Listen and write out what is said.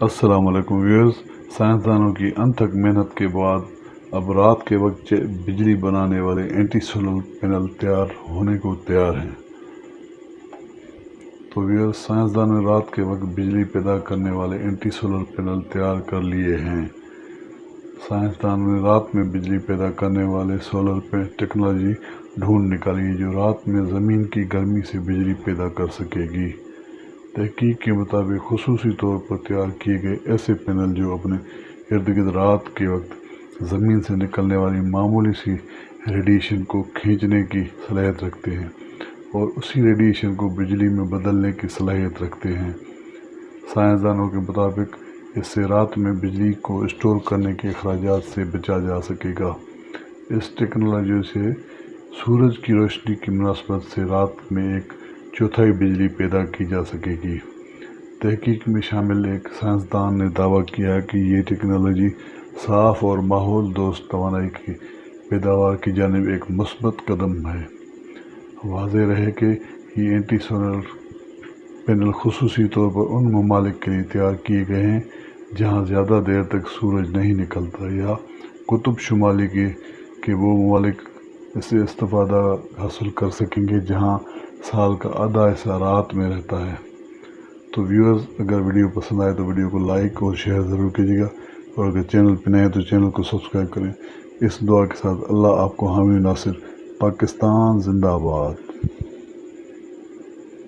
السلام علیکم ویورز، سائنسدانوں کی انتھک محنت کے بعد اب رات کے وقت بجلی بنانے والے اینٹی سولر پینل تیار ہونے کو تیار ہیں۔ تو ویورز، سائنسدانوں نے رات کے وقت بجلی پیدا کرنے والے اینٹی سولر پینل تیار کر لیے ہیں۔ سائنسدانوں نے رات میں بجلی پیدا کرنے والے سولر ٹیکنالوجی ڈھونڈ نکالی ہے جو رات میں زمین کی گرمی سے بجلی پیدا کر سکے گی۔ تحقیق کے مطابق خصوصی طور پر تیار کیے گئے ایسے پینل جو اپنے ارد گرد رات کے وقت زمین سے نکلنے والی معمولی سی ریڈیشن کو کھینچنے کی صلاحیت رکھتے ہیں اور اسی ریڈیشن کو بجلی میں بدلنے کی صلاحیت رکھتے ہیں۔ سائنسدانوں کے مطابق اس سے رات میں بجلی کو اسٹور کرنے کے اخراجات سے بچا جا سکے گا۔ اس ٹیکنالوجی سے سورج کی روشنی کی مناسبت سے رات میں ایک چوتھائی بجلی پیدا کی جا سکے گی۔ تحقیق میں شامل ایک سائنسدان نے دعویٰ کیا کہ یہ ٹیکنالوجی صاف اور ماحول دوست توانائی کی پیداوار کی جانب ایک مثبت قدم ہے۔ واضح رہے کہ یہ اینٹی سولر پینل خصوصی طور پر ان ممالک کے لیے تیار کیے گئے ہیں جہاں زیادہ دیر تک سورج نہیں نکلتا یا قطب شمالی کے وہ ممالک اس سے استفادہ حاصل کر سکیں گے جہاں سال کا آدھا حصہ رات میں رہتا ہے۔ تو ویورز، اگر ویڈیو پسند آئے تو ویڈیو کو لائک اور شیئر ضرور کیجیے گا، اور اگر چینل پہ نئے ہیں تو چینل کو سبسکرائب کریں۔ اس دعا کے ساتھ اللہ آپ کو حامی ناصر۔ پاکستان زندہ باد۔